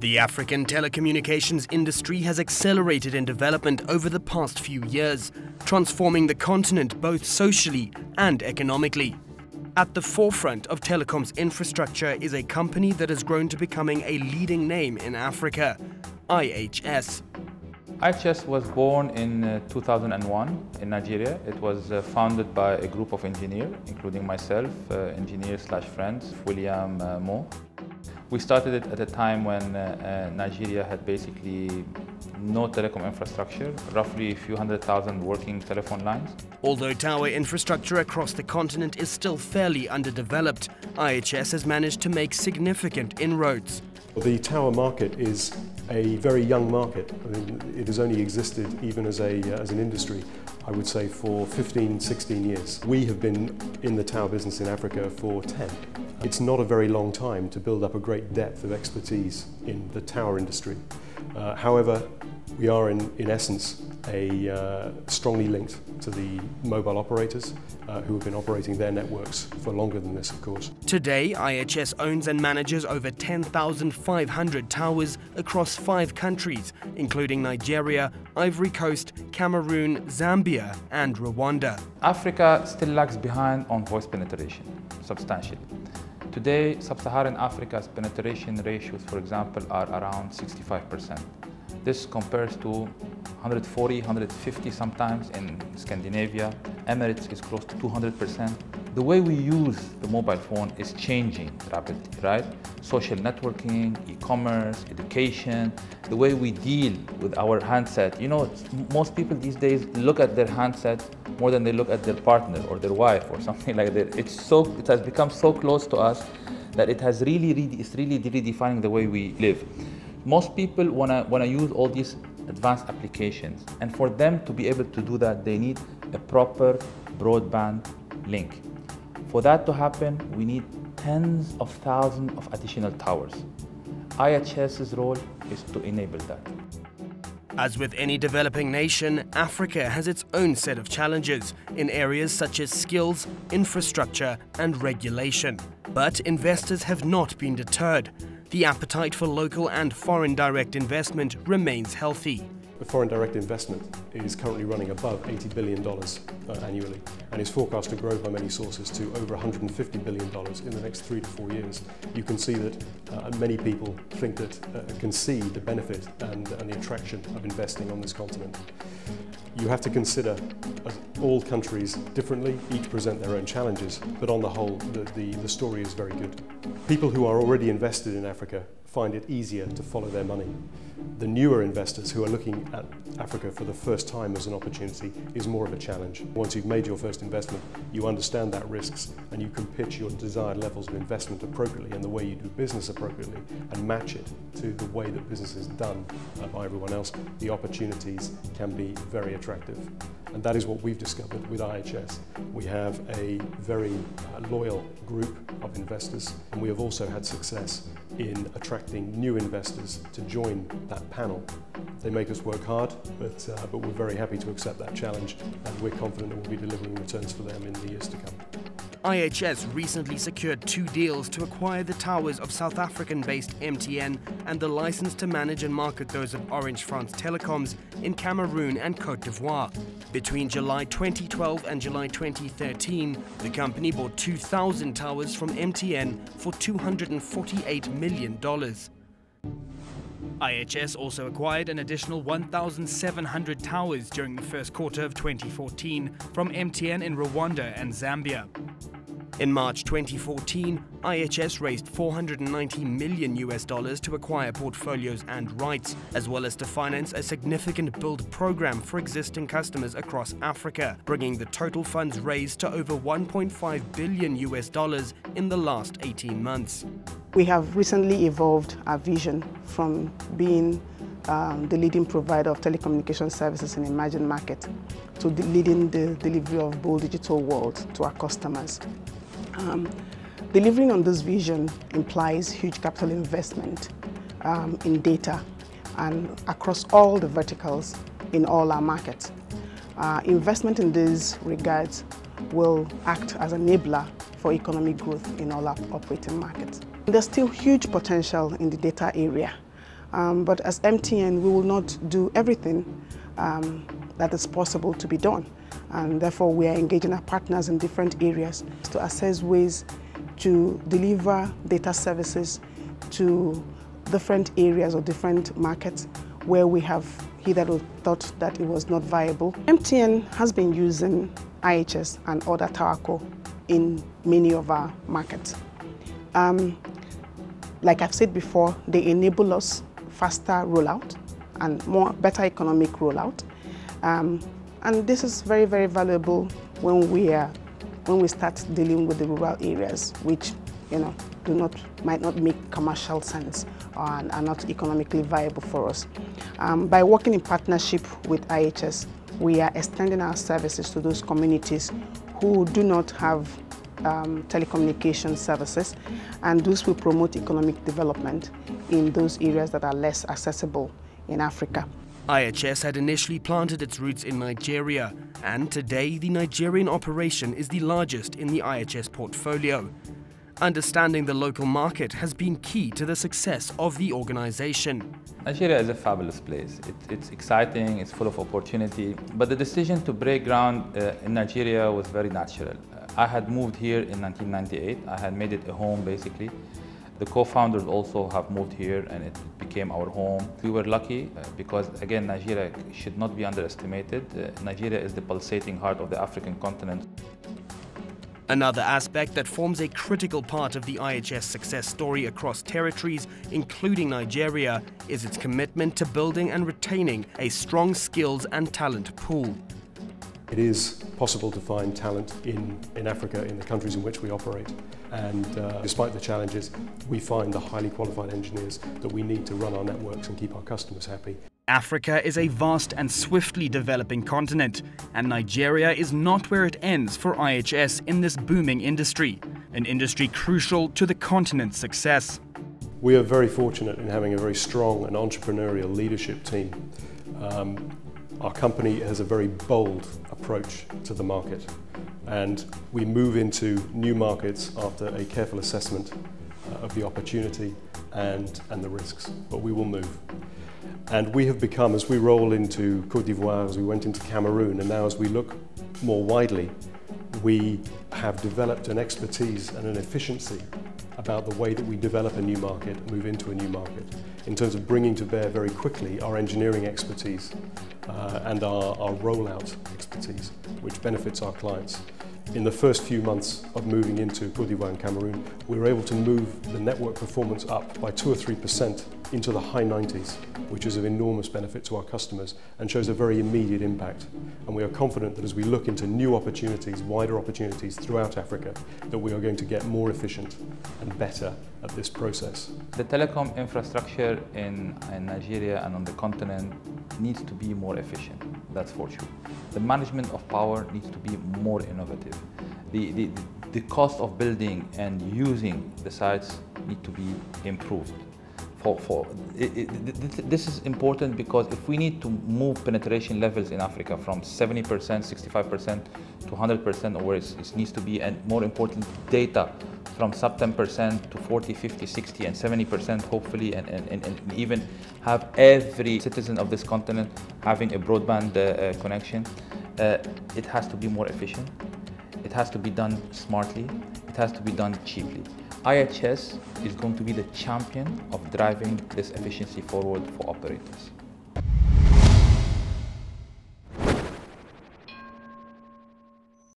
The African telecommunications industry has accelerated in development over the past few years, transforming the continent both socially and economically. At the forefront of Telecomm's infrastructure is a company that has grown to becoming a leading name in Africa, IHS. IHS was born in 2001 in Nigeria. It was founded by a group of engineers, including myself, engineer/friends, William Mo. We started it at a time when Nigeria had basically no telecom infrastructure, roughly a few 100,000 working telephone lines. Although tower infrastructure across the continent is still fairly underdeveloped, IHS has managed to make significant inroads. The tower market is a very young market. I mean, it has only existed even as an industry, I would say, for 15, 16 years. We have been in the tower business in Africa for 10. It's not a very long time to build up a great depth of expertise in the tower industry. However, we are in essence strongly linked to the mobile operators who have been operating their networks for longer than this, of course. Today, IHS owns and manages over 10,500 towers across 5 countries, including Nigeria, Ivory Coast, Cameroon, Zambia, and Rwanda. Africa still lags behind on voice penetration, substantially. Today, sub-Saharan Africa's penetration ratios, for example, are around 65%. This compares to 140, 150 sometimes in Scandinavia. Emirates is close to 200%. The way we use the mobile phone is changing rapidly, right? Social networking, e-commerce, education, the way we deal with our handset. You know, most people these days look at their handset more than they look at their partner or their wife or something like that. It has become so close to us that it's really redefining the way we live. Most people wanna use all these advanced applications, and for them to be able to do that, they need a proper broadband link. For that to happen, we need tens of thousands of additional towers. IHS's role is to enable that. As with any developing nation, Africa has its own set of challenges in areas such as skills, infrastructure, and regulation. But investors have not been deterred. The appetite for local and foreign direct investment remains healthy. The foreign direct investment is currently running above $80 billion annually and is forecast to grow by many sources to over $150 billion in the next 3 to 4 years. You can see that many people think that can see the benefit and the attraction of investing on this continent. You have to consider all countries differently, each present their own challenges, but on the whole, the story is very good. People who are already invested in Africa find it easier to follow their money. The newer investors who are looking at Africa for the first time as an opportunity is more of a challenge. Once you've made your first investment, you understand that risks and you can pitch your desired levels of investment appropriately and the way you do business appropriately and match it to the way that business is done by everyone else. The opportunities can be very attractive. And that is what we've discovered with IHS. We have a very loyal group of investors, and we have also had success in attracting new investors to join that panel. They make us work hard, but we're very happy to accept that challenge, and we're confident that we'll be delivering returns for them in the years to come. IHS recently secured 2 deals to acquire the towers of South African-based MTN and the license to manage and market those of Orange France Telecoms in Cameroon and Côte d'Ivoire. Between July 2012 and July 2013, the company bought 2,000 towers from MTN for $248 million. IHS also acquired an additional 1,700 towers during the first quarter of 2014 from MTN in Rwanda and Zambia. In March 2014, IHS raised $490 million to acquire portfolios and rights, as well as to finance a significant build program for existing customers across Africa, bringing the total funds raised to over $1.5 billion in the last 18 months. We have recently evolved our vision from being the leading provider of telecommunication services in emerging markets to leading the delivery of bold digital world to our customers. Delivering on this vision implies huge capital investment in data and across all the verticals in all our markets. Investment in these regards will act as an enabler for economic growth in all our operating markets. There's still huge potential in the data area. But as MTN, we will not do everything that is possible to be done. And therefore, we are engaging our partners in different areas to assess ways to deliver data services to different areas or different markets where we have hitherto thought that it was not viable. MTN has been using IHS and other telco in many of our markets. Like I've said before, they enable us faster rollout and better economic rollout. And this is very, very valuable when we start dealing with the rural areas, which might not make commercial sense and are not economically viable for us. By working in partnership with IHS, we are extending our services to those communities who do not have telecommunication services, and those will promote economic development in those areas that are less accessible in Africa. IHS had initially planted its roots in Nigeria, and today the Nigerian operation is the largest in the IHS portfolio. Understanding the local market has been key to the success of the organization. Nigeria is a fabulous place. It's exciting, it's full of opportunity, but the decision to break ground in Nigeria was very natural. I had moved here in 1998. I had made it a home, basically. The co-founders also have moved here, and it became our home. We were lucky because, again, Nigeria should not be underestimated. Nigeria is the pulsating heart of the African continent. Another aspect that forms a critical part of the IHS success story across territories, including Nigeria, is its commitment to building and retaining a strong skills and talent pool. It is possible to find talent in Africa, in the countries in which we operate. And despite the challenges, we find the highly qualified engineers that we need to run our networks and keep our customers happy. Africa is a vast and swiftly developing continent, and Nigeria is not where it ends for IHS in this booming industry, an industry crucial to the continent's success. We are very fortunate in having a very strong and entrepreneurial leadership team. Our company has a very bold approach to the market, and we move into new markets after a careful assessment of the opportunity and the risks, but we will move. And we have become, as we roll into Côte d'Ivoire, as we went into Cameroon, and now as we look more widely, we have developed an expertise and an efficiency about the way that we develop a new market, move into a new market, in terms of bringing to bear very quickly our engineering expertise and our rollout expertise, which benefits our clients. In the first few months of moving into Côte d'Ivoire and Cameroon, we were able to move the network performance up by 2 or 3% into the high 90s, which is of enormous benefit to our customers and shows a very immediate impact. And we are confident that as we look into new opportunities, wider opportunities throughout Africa, that we are going to get more efficient and better at this process. The telecom infrastructure in Nigeria and on the continent needs to be more efficient, that's for sure. The management of power needs to be more innovative. The cost of building and using the sites need to be improved. This is important because if we need to move penetration levels in Africa from 70%, 65% to 100% or where it needs to be, and more important, data from sub 10% to 40, 50, 60 and 70% hopefully, and even have every citizen of this continent having a broadband connection, it has to be more efficient. It has to be done smartly. It has to be done cheaply. IHS is going to be the champion of driving this efficiency forward for operators.